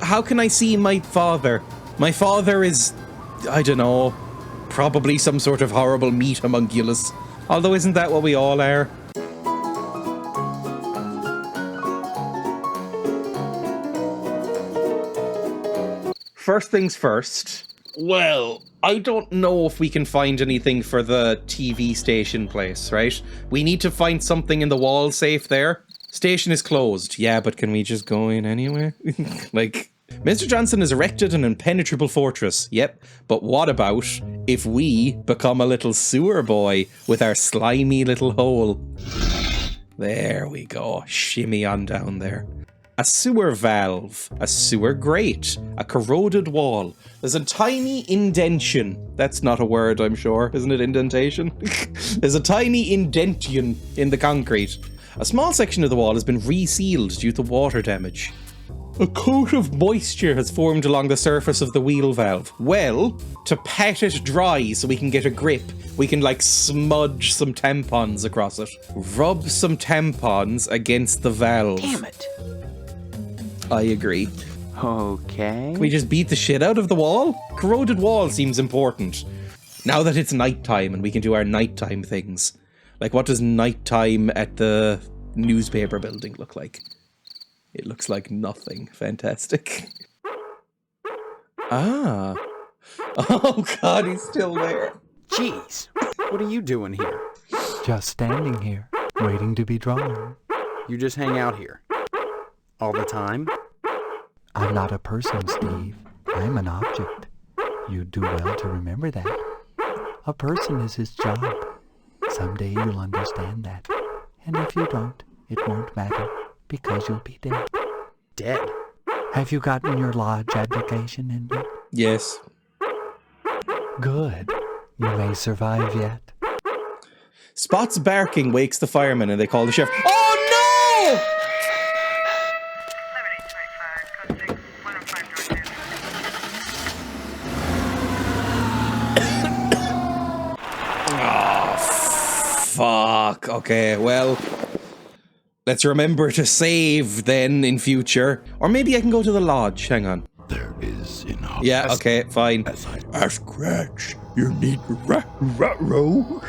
How can I see my father? My father is, I don't know, probably some sort of horrible meat homunculus. Although isn't that what we all are? First things first. Well, I don't know if we can find anything for the TV station place, right? We need to find something in the wall safe there. Station is closed. Yeah, but can we just go in anyway? Like, Mr. Johnson has erected an impenetrable fortress. Yep, but what about if we become a little sewer boy with our slimy little hole? There we go. Shimmy on down there. A sewer valve, a sewer grate, a corroded wall. There's a tiny indentation. That's not a word, I'm sure. Isn't it indentation? There's a tiny indention in the concrete. A small section of the wall has been resealed due to water damage. A coat of moisture has formed along the surface of the wheel valve. Well, to pat it dry so we can get a grip, we can like smudge some tampons across it. Rub some tampons against the valve. Damn it. I agree. Okay. Can we just beat the shit out of the wall? Corroded wall seems important. Now that it's nighttime and we can do our nighttime things. Like, what does nighttime at the newspaper building look like? It looks like nothing. Fantastic. Ah. Oh god, he's still there. Jeez. What are you doing here? Just standing here, waiting to be drawn. You just hang out here? All the time? I'm not a person, Steve. I'm an object. You'd do well to remember that. A person is his job. Someday you'll understand that. And if you don't, it won't matter, because you'll be dead. Dead? Have you gotten your lodge application in yet? Yes. Good. You may survive yet. Spot's barking wakes the firemen and they call the sheriff. Oh no! Fuck. Okay, well, let's remember to save then in future. Or maybe I can go to the lodge. Hang on. There is enough. Yeah, okay, fine. I scratch. You need row.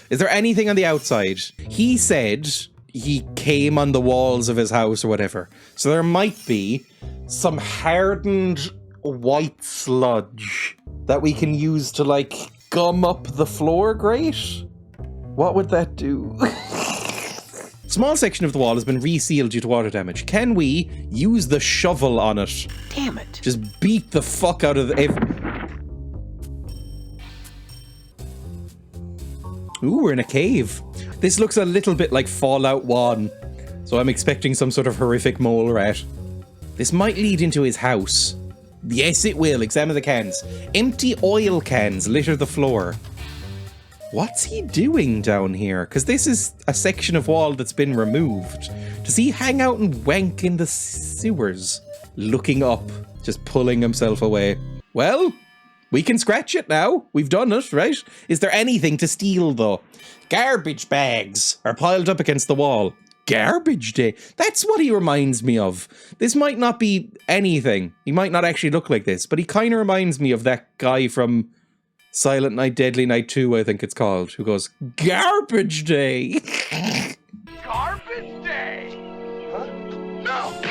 Is there anything on the outside? He said he came on the walls of his house or whatever. So there might be some hardened white sludge that we can use to, like, gum up the floor grate? What would that do? Small section of the wall has been resealed due to water damage. Can we use the shovel on it? Damn it. Just beat the fuck out of the... Ooh, we're in a cave. This looks a little bit like Fallout 1. So I'm expecting some sort of horrific mole rat. This might lead into his house. Yes, it will. Examine the cans. Empty oil cans litter the floor. What's he doing down here? Because this is a section of wall that's been removed. Does he hang out and wank in the sewers? Looking up, just pulling himself away. Well, we can scratch it now. We've done it, right? Is there anything to steal, though? Garbage bags are piled up against the wall. Garbage day. That's what he reminds me of. This might not be anything. He might not actually look like this, but he kind of reminds me of that guy from Silent Night, Deadly Night 2, I think it's called, who goes, Garbage day. Garbage day? Huh? No.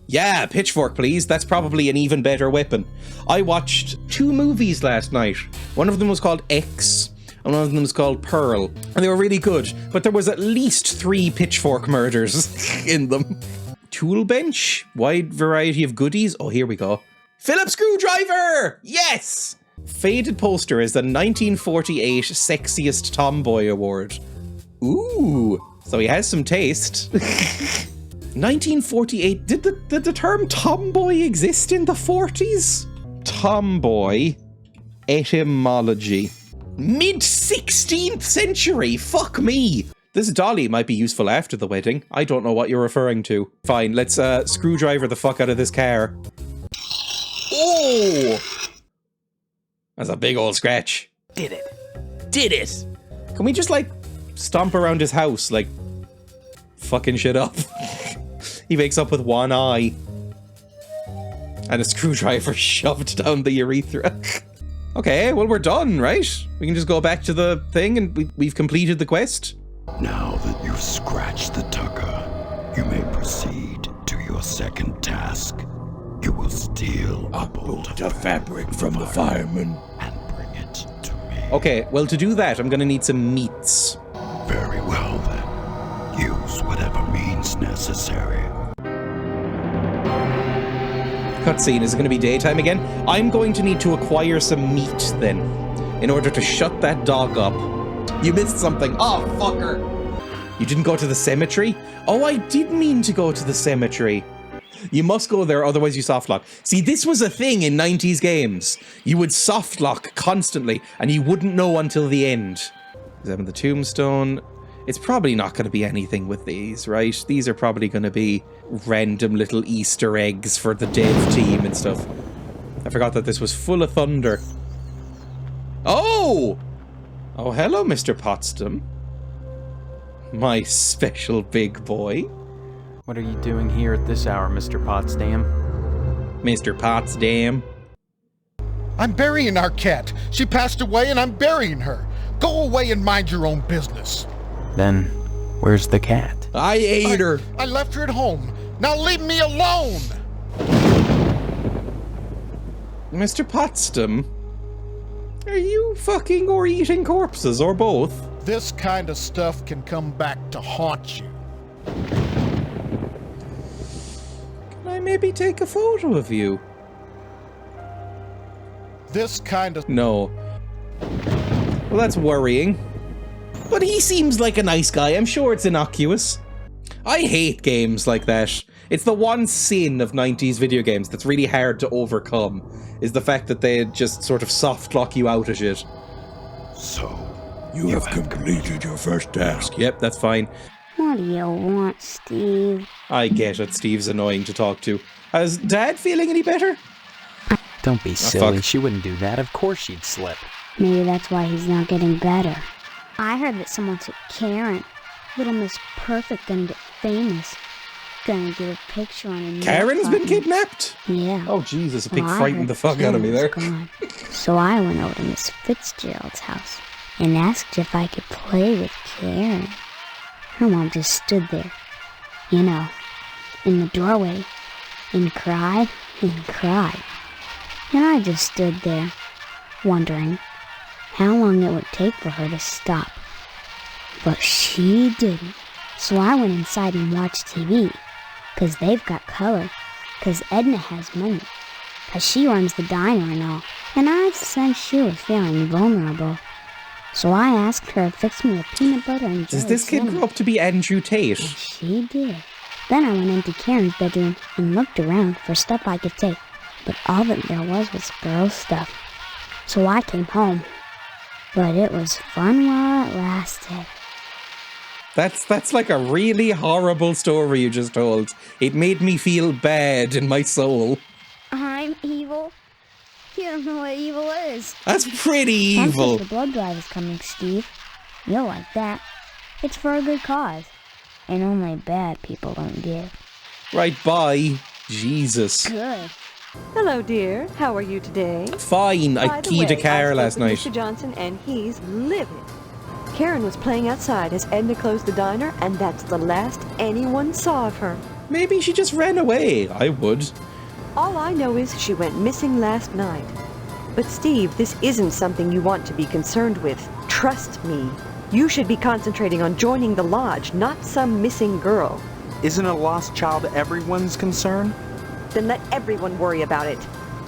Yeah, pitchfork, please. That's probably an even better weapon. I watched 2 movies last night. One of them was called X, and one of them was called Pearl. And they were really good, but there was at least 3 pitchfork murders in them. Tool bench? Wide variety of goodies? Oh, here we go. Phillips screwdriver! Yes! Faded poster is the 1948 Sexiest Tomboy Award. Ooh, so he has some taste. 1948, did the term tomboy exist in the 40s? Tomboy etymology. Mid-16th century, fuck me. This dolly might be useful after the wedding. I don't know what you're referring to. Fine, let's screwdriver the fuck out of this car. Oh! That's a big old scratch. Did it. Did it. Can we just, like, stomp around his house, like, fucking shit up. He wakes up with one eye. And a screwdriver shoved down the urethra. Okay, well, we're done, right? We can just go back to the thing and we've completed the quest. Now that you've scratched the tucker, you may proceed to your second task. You will steal a bolt of fabric from the fireman and bring it to me. Okay, well, to do that, I'm gonna need some meats. Very well, then. Use whatever means necessary. Cutscene, is it gonna be daytime again? I'm going to need to acquire some meat, then, in order to shut that dog up. You missed something. Oh, fucker. You didn't go to the cemetery? Oh, I did mean to go to the cemetery. You must go there, otherwise you softlock. See, this was a thing in 90s games. You would softlock constantly, and you wouldn't know until the end. Examine the tombstone. It's probably not going to be anything with these, right? These are probably going to be random little Easter eggs for the dev team and stuff. I forgot that this was full of thunder. Oh! Oh, hello, Mr. Potsdam. My special big boy. What are you doing here at this hour, Mr. Potsdam? Mr. Potsdam. I'm burying our cat. She passed away and I'm burying her. Go away and mind your own business. Then, where's the cat? I ate her. I left her at home. Now leave me alone. Mr. Potsdam, are you fucking or eating corpses, or both? This kind of stuff can come back to haunt you. Can I maybe take a photo of you? This kind of... No. Well, that's worrying. But he seems like a nice guy. I'm sure it's innocuous. I hate games like that. It's the one sin of 90s video games that's really hard to overcome, is the fact that they just sort of soft lock you out of shit. So, you have completed your first task. Yep, that's fine. What do you want, Steve? I get it. Steve's annoying to talk to. Is Dad feeling any better? Don't be silly. fuck. She wouldn't do that. Of course she'd slip. Maybe that's why he's not getting better. I heard that someone took Karen. Little Miss Perfect gonna get famous. Gonna get a picture on a Karen's been button. kidnapped? Yeah. Oh, Jesus, a pig Well, I frightened heard the fuck out of me there. Karen was gone. So I went over to Miss Fitzgerald's house and asked if I could play with Karen. Her mom just stood there, you know, in the doorway, and cried and cried. And I just stood there, wondering how long it would take for her to stop. But she didn't. So I went inside and watched TV, 'cause they've got color, 'cause Edna has money, 'cause she runs the diner and all. And I sensed she was feeling vulnerable. So I asked her to fix me a peanut butter and jelly Does this kid sandwich. grow up to be Andrew And Tate? she did. Then I went into Karen's bedroom and looked around for stuff I could take, but all that there was girl stuff. So I came home. But it was fun while it lasted. That's like a really horrible story you just told. It made me feel bad in my soul. I'm evil? You don't know what evil is. That's pretty evil. The blood drive is coming, Steve. You'll like that. It's for a good cause. And only bad people don't give. Right, bye. Jesus. Good. Hello, dear. How are you today? Fine, I By the keyed a way, car I last spoke with night. Mr. Johnson, and he's livid. Karen was playing outside as Edna closed the diner, and that's the last anyone saw of her. Maybe she just ran away. I would. All I know is she went missing last night. But Steve, this isn't something you want to be concerned with. Trust me. You should be concentrating on joining the lodge, not some missing girl. Isn't a lost child everyone's concern? Then let everyone worry about it.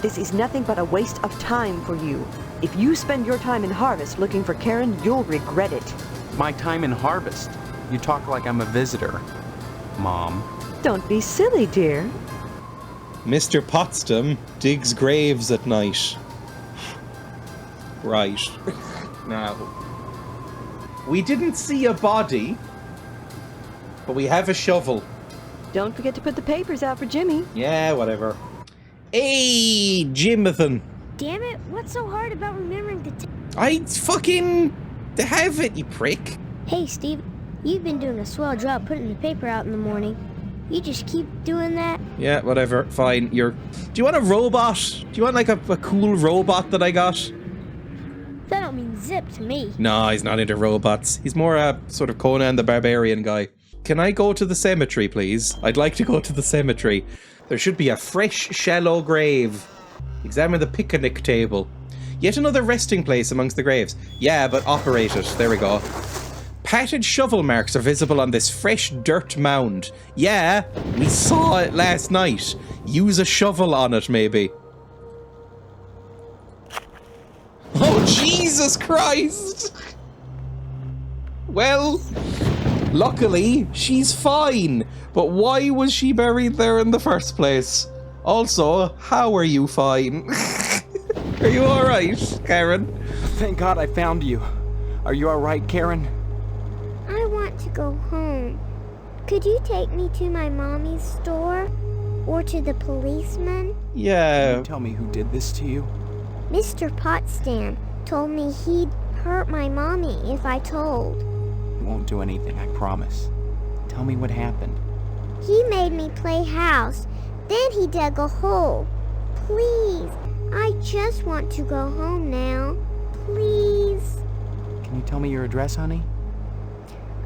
This is nothing but a waste of time for you. If you spend your time in Harvest looking for Karen, you'll regret it. My time in Harvest. You talk like I'm a visitor, Mom. Don't be silly, dear. Mr. Potsdam digs graves at night. Right. Now, we didn't see a body, but we have a shovel. Don't forget to put the papers out for Jimmy. Yeah, whatever. Hey, Jimathan. Damn it, what's so hard about remembering to I fucking have it, you prick. Hey, Steve, You've been doing a swell job putting the paper out in the morning. You just keep doing that? Yeah, whatever. Fine. Do you want a robot? Do you want like a cool robot that I got? That don't mean zip to me. No, he's not into robots. He's more a sort of Conan the Barbarian guy. Can I go to the cemetery, please? I'd like to go to the cemetery. There should be a fresh, shallow grave. Examine the picnic table. Yet another resting place amongst the graves. Yeah, but operate it. There we go. Patted shovel marks are visible on this fresh dirt mound. Yeah, we saw it last night. Use a shovel on it, maybe. Oh, Jesus Christ! Well, luckily, she's fine. But why was she buried there in the first place? Also, how are you fine? Are you alright, Karen? Thank God I found you. Are you alright, Karen? I want to go home. Could you take me to my mommy's store? Or to the policeman? Yeah. Can you tell me who did this to you? Mr. Potsdam told me he'd hurt my mommy if I told. You won't do anything, I promise. Tell me what happened. He made me play house. Then he dug a hole. Please, I just want to go home now. Please. Can you tell me your address, honey?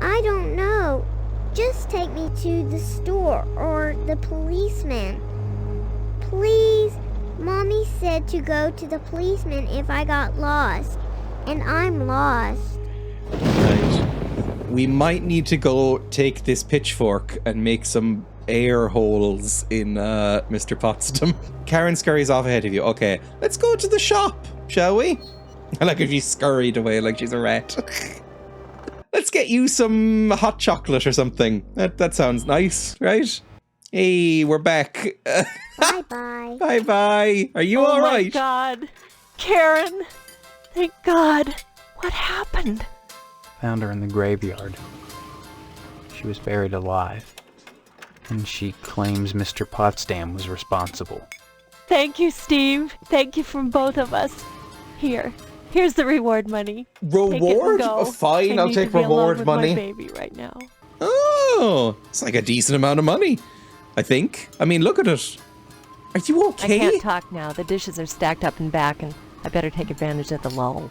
I don't know. Just take me to the store or the policeman. Please. Mommy said to go to the policeman if I got lost. And I'm lost. Right. We might need to go take this pitchfork and make some air holes in Mr. Potsdam. Karen scurries off ahead of you. Okay, let's go to the shop, shall we? I like if she scurried away like she's a rat. Let's get you some hot chocolate or something. That sounds nice, right? Hey, we're back. Bye-bye. Bye-bye. Are you all right? Oh my God. Karen. Thank God. What happened? Found her in the graveyard. She was buried alive. And she claims Mr. Potsdam was responsible. Thank you, Steve. Thank you from both of us. Here's the reward money. Reward? Fine, I'll take reward money. My baby right now. Oh, it's like a decent amount of money, I think. I mean, look at it. Are you okay? I can't talk now. The dishes are stacked up and back, and I better take advantage of the lull.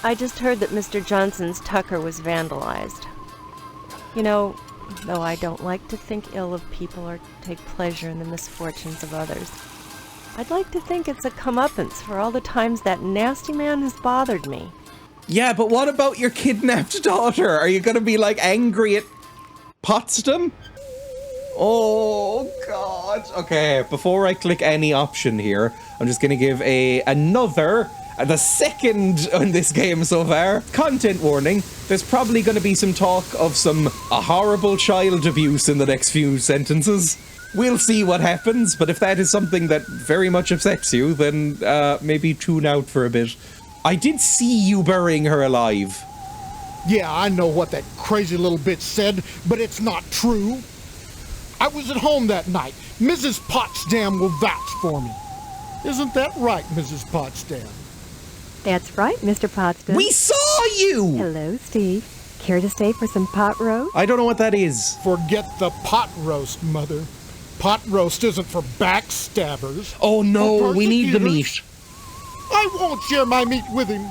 I just heard that Mr. Johnson's Tucker was vandalized. You know, though I don't like to think ill of people or take pleasure in the misfortunes of others, I'd like to think it's a comeuppance for all the times that nasty man has bothered me. Yeah, but what about your kidnapped daughter? Are you gonna be, like, angry at Potsdam? Oh, God. Okay, before I click any option here, I'm just gonna give the second in this game so far, content warning. There's probably gonna be some talk of a horrible child abuse in the next few sentences. We'll see what happens, but if that is something that very much upsets you, then maybe tune out for a bit. I did see you burying her alive. Yeah, I know what that crazy little bitch said, but it's not true. I was at home that night. Mrs. Potsdam will vouch for me. Isn't that right, Mrs. Potsdam? That's right, Mr. Potsdam. We saw you! Hello, Steve. Care to stay for some pot roast? I don't know what that is. Forget the pot roast, Mother. Pot roast isn't for backstabbers. Oh no, we need the meat. I won't share my meat with him.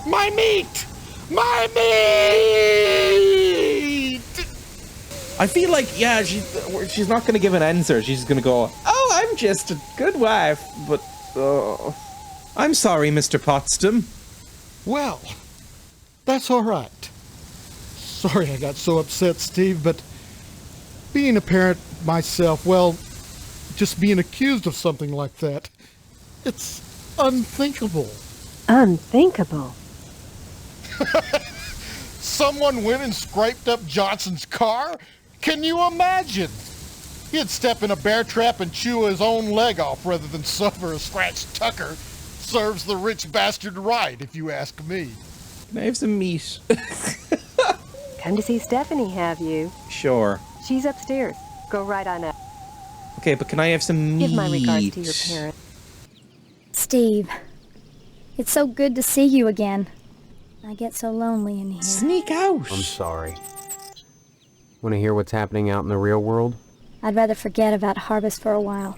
My meat! My meat! I feel like, yeah, she's not going to give an answer. She's going to go, oh, I'm just a good wife, but, I'm sorry, Mr. Potsdam. Well, that's all right. Sorry I got so upset, Steve, but being a parent myself, well, just being accused of something like that, it's unthinkable. Unthinkable? Someone went and scraped up Johnson's car? Can you imagine? He'd step in a bear trap and chew his own leg off rather than suffer a scratched Tucker. Serves the rich bastard right, if you ask me. Can I have some meat? Come to see Stephanie, have you? Sure. She's upstairs. Go right on up. Okay, but can I have some meat? Give my regards to your parents. Steve, it's so good to see you again. I get so lonely in here. Sneak out. I'm sorry. Want to hear what's happening out in the real world? I'd rather forget about Harvest for a while.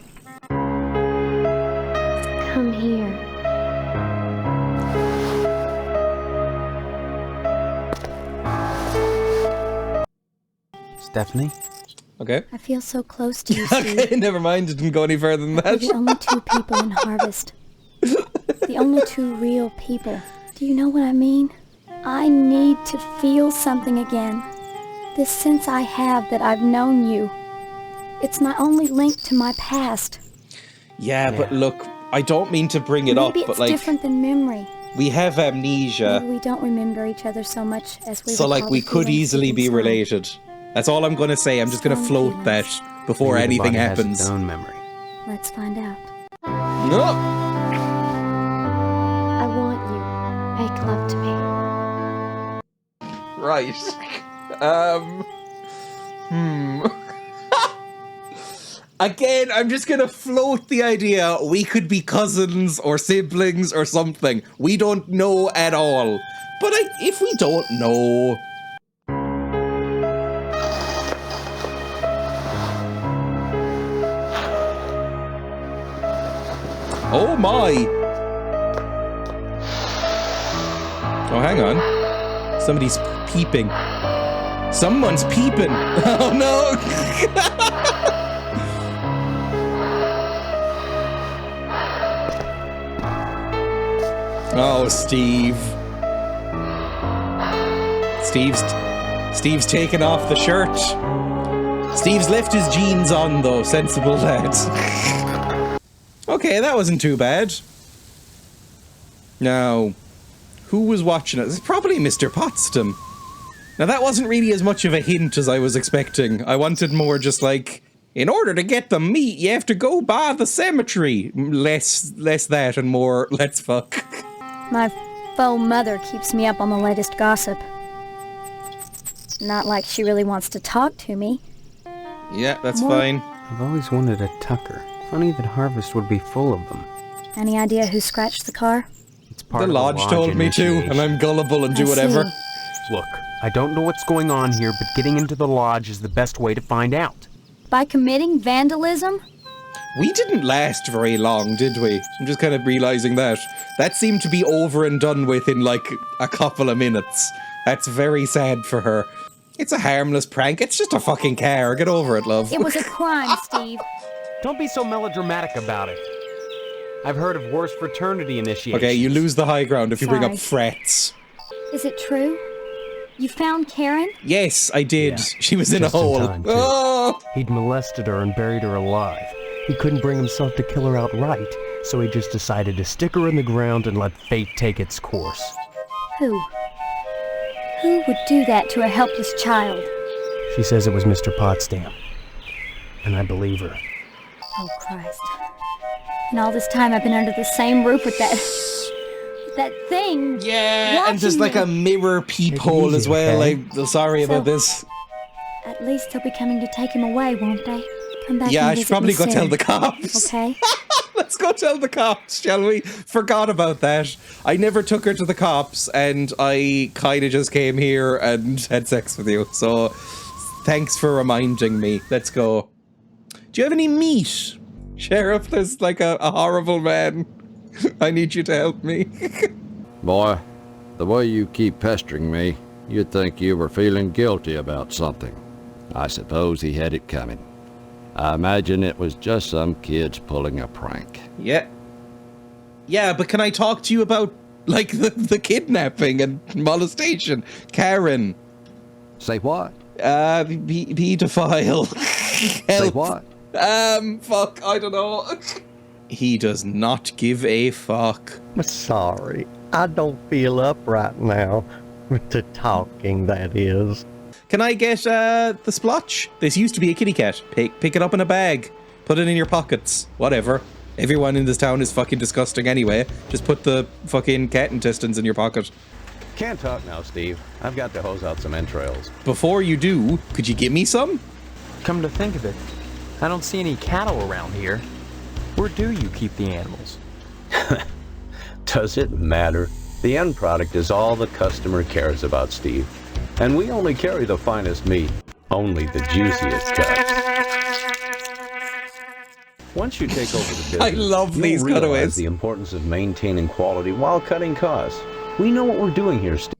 Come here. Stephanie? Okay. I feel so close to you, Steve. Okay, never mind. It didn't go any further than We're that. the only two people in Harvest. The only two real people. Do you know what I mean? I need to feel something again. This sense I have that I've known you. It's my only link to my past. Yeah, but look, I don't mean to bring it up, Maybe but it's like, different than memory. we have amnesia, Maybe we don't remember each other so much as we so like recall we the could feelings easily deep be inside. related. That's all I'm gonna say. I'm just gonna float that before Maybe the anything body has happens. its own memory. Let's find out. No. I want you. Make love to me. Right. Again, I'm just gonna float the idea we could be cousins or siblings or something. We don't know at all. But if we don't know... Oh my! Oh, hang on. Somebody's peeping. Someone's peeping! Oh no! Oh, Steve. Steve's taken off the shirt. Steve's left his jeans on, though. Sensible lad. Okay, that wasn't too bad. Now, who was watching it? It's probably Mr. Potsdam. Now, that wasn't really as much of a hint as I was expecting. I wanted more just like, in order to get the meat, you have to go by the cemetery. Less that and more, let's fuck. My faux mother keeps me up on the latest gossip. Not like she really wants to talk to me. Yeah, that's fine. I've always wanted a Tucker. Funny that Harvest would be full of them. Any idea who scratched the car? It's part The of lodge told me to, and I'm gullible and do I whatever. see. Look, I don't know what's going on here, but getting into the lodge is the best way to find out. By committing vandalism? We didn't last very long, did we? I'm just kind of realizing that. That seemed to be over and done with in like a couple of minutes. That's very sad for her. It's a harmless prank. It's just a fucking car. Get over it, love. It was a crime, Steve. Don't be so melodramatic about it. I've heard of worse fraternity initiations. Okay, you lose the high ground if you bring up Sorry. frets. Is it true? You found Karen? Yes, I did. Yeah, she was in a just in hole. time, too. Oh! He'd molested her and buried her alive. He couldn't bring himself to kill her outright, so he just decided to stick her in the ground and let fate take its course. Who? Who would do that to a helpless child? She says it was Mr. Potsdam. And I believe her. Oh, Christ. And all this time I've been under the same roof with that thing. Yeah, and just like watching a mirror peephole easy, as well. okay? I'm sorry about this. At least they'll be coming to take him away, won't they? Come back Yeah, and I should visit probably me go soon. tell the cops. Okay? Let's go tell the cops, shall we? Forgot about that. I never took her to the cops, and I kind of just came here and had sex with you. So, thanks for reminding me. Let's go. Do you have any meat? Sheriff, there's like a horrible man. I need you to help me. Boy, the way you keep pestering me, you'd think you were feeling guilty about something. I suppose he had it coming. I imagine it was just some kids pulling a prank. Yeah. Yeah, but can I talk to you about, like, the kidnapping and molestation? Karen. Say what? Pedophile. Say what? Fuck, I don't know. He does not give a fuck. I'm sorry. I don't feel up right now. With the talking, that is. Can I get, the splotch? This used to be a kitty cat. Pick it up in a bag. Put it in your pockets. Whatever. Everyone in this town is fucking disgusting anyway. Just put the fucking cat intestines in your pocket. Can't talk now, Steve. I've got to hose out some entrails. Before you do, could you give me some? Come to think of it, I don't see any cattle around here. Where do you keep the animals? Does it matter? The end product is all the customer cares about, Steve. And we only carry the finest meat. Only the juiciest cuts. Once you take over the business, I love you'll these realize cutaways. the importance of maintaining quality while cutting costs. We know what we're doing here, Steve.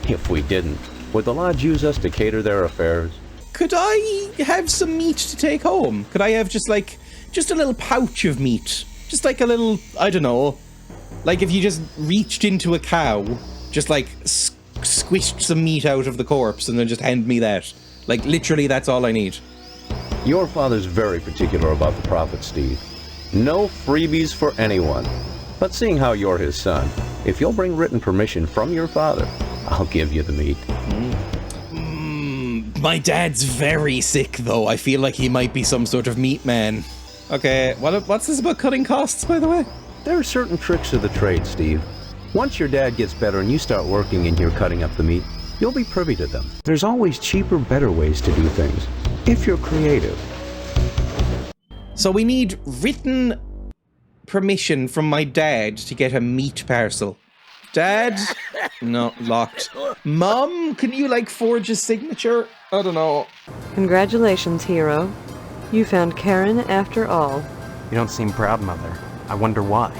If we didn't, would the lodge use us to cater their affairs? Could I have some meat to take home? Could I have just a little pouch of meat? Just like a little, I don't know, like if you just reached into a cow, just like squished some meat out of the corpse and then just hand me that. Like literally that's all I need. Your father's very particular about the profit, Steve. No freebies for anyone. But seeing how you're his son, if you'll bring written permission from your father, I'll give you the meat. My dad's very sick though. I feel like he might be some sort of meat man. Okay, what's this about cutting costs, by the way? There are certain tricks of the trade, Steve. Once your dad gets better and you start working and you're cutting up the meat, you'll be privy to them. There's always cheaper, better ways to do things, if you're creative. So we need written permission from my dad to get a meat parcel. Dad? No, locked. Mom, can you forge a signature? I don't know. Congratulations, hero. You found Karen after all. You don't seem proud, Mother. I wonder why.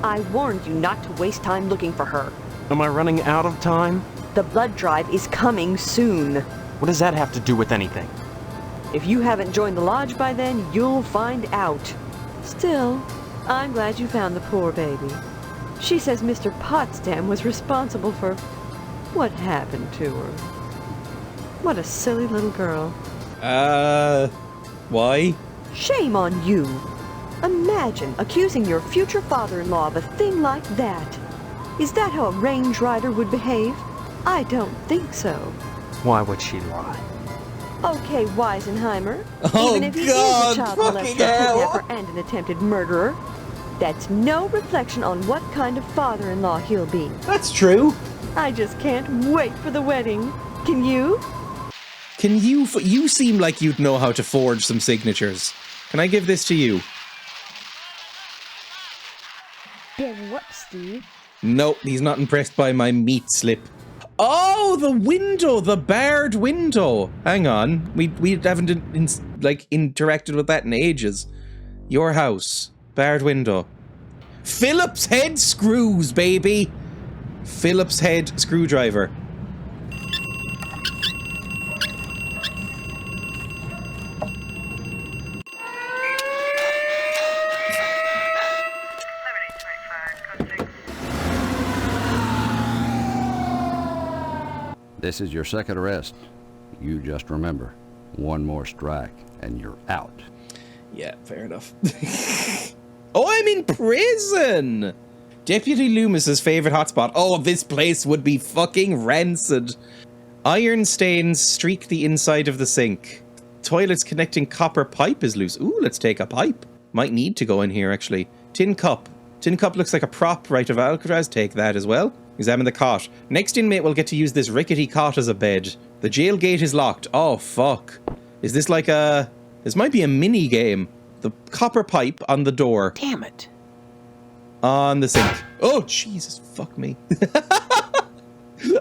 I warned you not to waste time looking for her. Am I running out of time? The blood drive is coming soon. What does that have to do with anything? If you haven't joined the lodge by then, you'll find out. Still, I'm glad you found the poor baby. She says Mr. Potsdam was responsible for what happened to her. What a silly little girl. Why? Shame on you. Imagine accusing your future father-in-law of a thing like that. Is that how a range rider would behave? I don't think so. Why would she lie? Okay, Weisenheimer. Oh, even if he God, is a child fucking molester, hell. kidnapper, and an attempted murderer, that's no reflection on what kind of father-in-law he'll be. That's true. I just can't wait for the wedding. Can you? Can you... You seem like you'd know how to forge some signatures. Can I give this to you? Big whoop, Steve. Nope, he's not impressed by my meat slip. Oh, the window, the barred window. Hang on, we haven't interacted with that in ages. Your house, barred window. Phillips head screws, baby. Phillips head screwdriver. This is your second arrest. You just remember, one more strike and you're out. Yeah, fair enough. Oh, I'm in prison! Deputy Loomis's favorite hotspot. Oh, this place would be fucking rancid. Iron stains streak the inside of the sink. Toilet's connecting copper pipe is loose. Ooh, let's take a pipe. Might need to go in here, actually. Tin cup. Tin cup looks like a prop right of Alcatraz. Take that as well. Examine the cot. Next inmate will get to use this rickety cot as a bed. The jail gate is locked. Oh, fuck. Is this like a... This might be a mini game. The copper pipe on the door. Damn it. On the sink. Oh, Jesus, fuck me.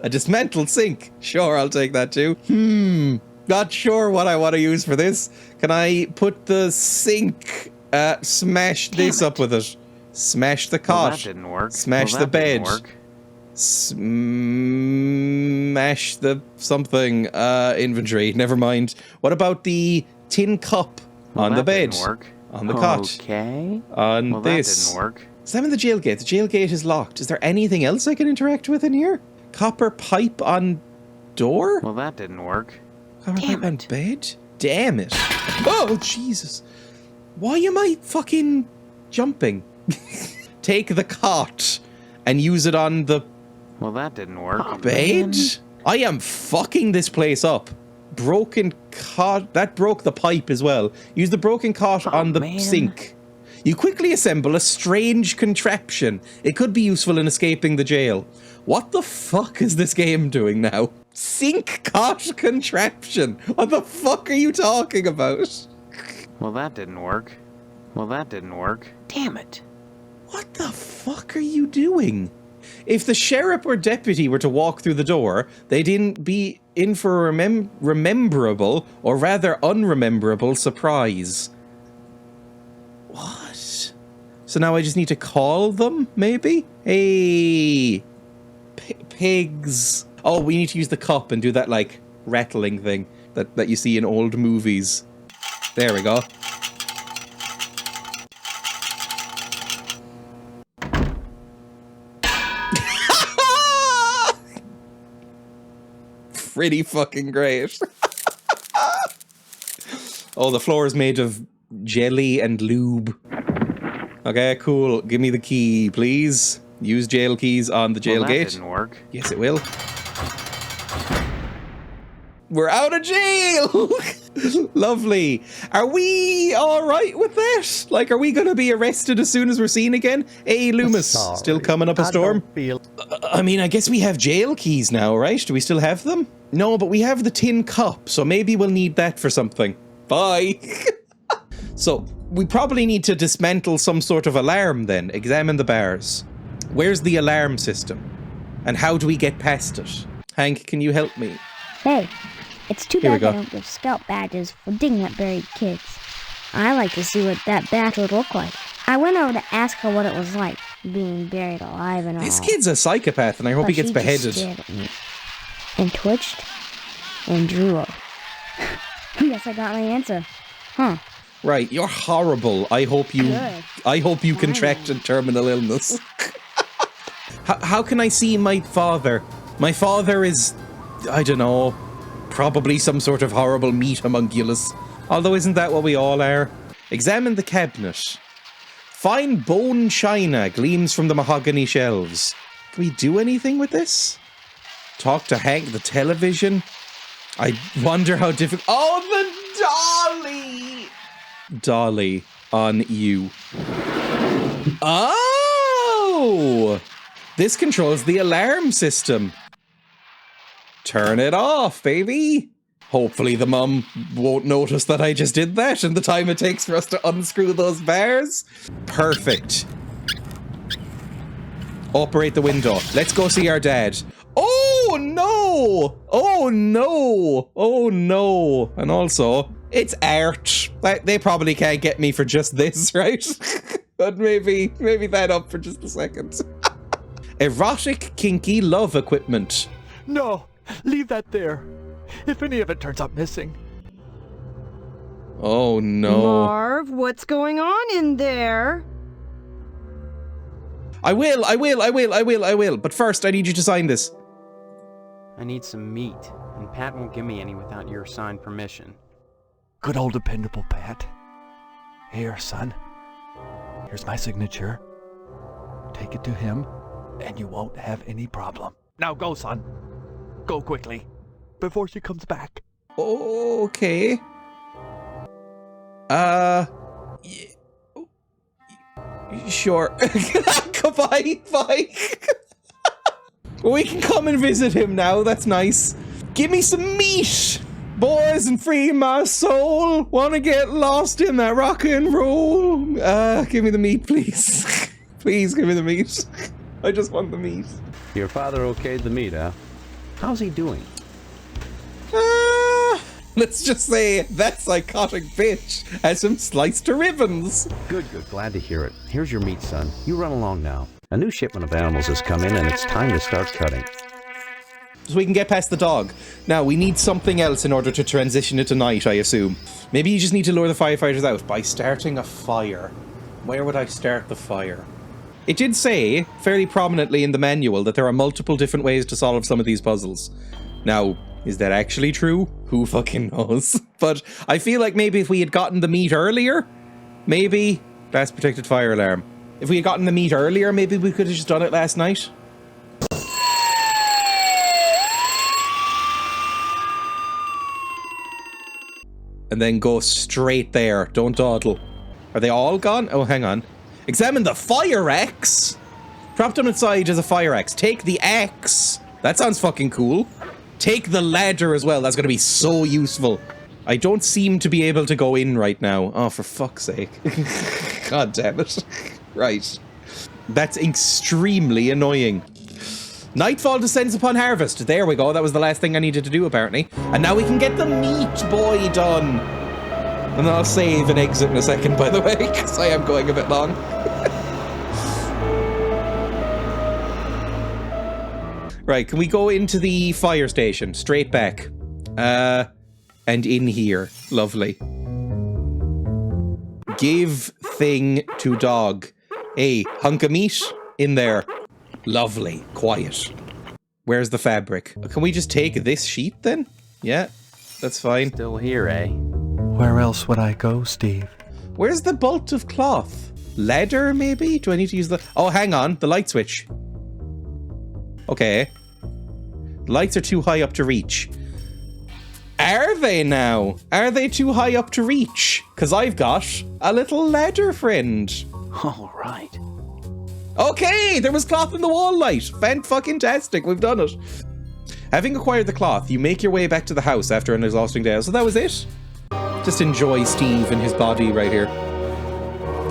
A dismantled sink. Sure, I'll take that too. Not sure what I want to use for this. Can I put the sink, smash this up with it? Smash the cot. Well, that didn't work. Smash Well, the that bed. didn't work. Smash the something, inventory. Never mind. What about the tin cup on the bed? Didn't work. On the cot. Okay. On well, this. That didn't work. Examine the jail gate. The jail gate is locked. Is there anything else I can interact with in here? Copper pipe on door? Well, that didn't work. Copper pipe on bed? Damn it. Oh, Jesus. Why am I fucking jumping? Take the cot and use it on the Well, that didn't work. bed? I am fucking this place up. Broken cot. That broke the pipe as well. Use the broken cot on the sink. You quickly assemble a strange contraption. It could be useful in escaping the jail. What the fuck is this game doing now? Sink cot contraption. What the fuck are you talking about? Well, that didn't work. Well, that didn't work. Damn it. What the fuck are you doing? If the sheriff or deputy were to walk through the door, they'd be in for a rememberable, or rather unrememberable, surprise. What? So now I just need to call them, maybe? Hey, pigs. Oh, we need to use the cup and do that, like, rattling thing that you see in old movies. There we go. Pretty fucking great. Oh, the floor is made of jelly and lube. Okay, cool. Give me the key, please. Use jail keys on the jail gate. That didn't work. Yes, it will. We're out of jail! Lovely. Are we alright with that? Like, are we gonna be arrested as soon as we're seen again? Hey, Loomis, still coming up a storm? I mean, I guess we have jail keys now, right? Do we still have them? No, but we have the tin cup, so maybe we'll need that for something. Bye! So, we probably need to dismantle some sort of alarm then. Examine the bars. Where's the alarm system? And how do we get past it? Hank, can you help me? Hey, it's too bad they don't give scout badges for digging up buried kids. I like to see what that badge would look like. I went over to ask her what it was like, being buried alive and all. This kid's a psychopath, and I hope he gets beheaded. She just stared at me and twitched and drooled. Guess I got my answer. Huh. Right, you're horrible. I hope you contracted terminal illness. How can I see my father? My father is, I don't know, probably some sort of horrible meat homunculus. Although isn't that what we all are? Examine the cabinet. Fine bone china gleams from the mahogany shelves. Can we do anything with this? Talk to Hank, the television? I wonder how difficult... Oh, the dolly! Dolly on you. Oh! This controls the alarm system. Turn it off, baby. Hopefully the mum won't notice that I just did that in the time it takes for us to unscrew those bars. Perfect. Operate the window. Let's go see our dad. Oh no! Oh no! Oh no! And also, it's art. They probably can't get me for just this, right? But maybe that up for just a second. Erotic, kinky love equipment. No, leave that there. If any of it turns up missing. Oh no. Marv, what's going on in there? I will. But first, I need you to sign this. I need some meat, and Pat won't give me any without your signed permission. Good old dependable Pat. Here, son. Here's my signature. Take it to him, and you won't have any problem. Now go, son. Go quickly, before she comes back. Okay. Sure. Goodbye. Bye. We can come and visit him now. That's nice. Give me some meat, boys, and free my soul. Wanna get lost in that rock and roll? Give me the meat, please. Please give me the meat. I just want the meat. Your father okayed the meat, huh? How's he doing? Let's just say that psychotic bitch has him sliced to ribbons. Good. Glad to hear it. Here's your meat, son. You run along now. A new shipment of animals has come in, and it's time to start cutting. So we can get past the dog. Now, we need something else in order to transition it to night, I assume. Maybe you just need to lure the firefighters out by starting a fire. Where would I start the fire? It did say, fairly prominently in the manual, that there are multiple different ways to solve some of these puzzles. Now, is that actually true? Who fucking knows? But I feel like maybe if we had gotten the meat earlier, maybe... Blast protected fire alarm. If we had gotten the meat earlier, maybe we could have just done it last night. And then go straight there. Don't dawdle. Are they all gone? Oh, hang on. Examine the fire axe. Propped on its side is a fire axe. Take the axe. That sounds fucking cool. Take the ladder as well. That's going to be so useful. I don't seem to be able to go in right now. Oh, for fuck's sake. God damn it. Right. That's extremely annoying. Nightfall descends upon harvest. There we go. That was the last thing I needed to do, apparently. And now we can get the meat boy done. And then I'll save and exit in a second, by the way, because I am going a bit long. Right, can we go into the fire station? Straight back. And in here. Lovely. Give thing to dog. Hey, hunk of meat in there. Lovely. Quiet. Where's the fabric? Can we just take this sheet then? Yeah, that's fine. Still here, eh? Where else would I go, Steve? Where's the bolt of cloth? Leather, maybe? Do I need to use the... Oh, hang on. The light switch. Okay. The lights are too high up to reach. Are they now? Are they too high up to reach? Because I've got a little ladder friend. All right. Okay, there was cloth in the wall light. Fan-fucking-tastic. We've done it. Having acquired the cloth, you make your way back to the house after an exhausting day. So that was it. Just enjoy Steve and his body right here.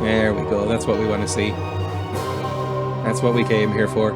There we go. That's what we want to see. That's what we came here for.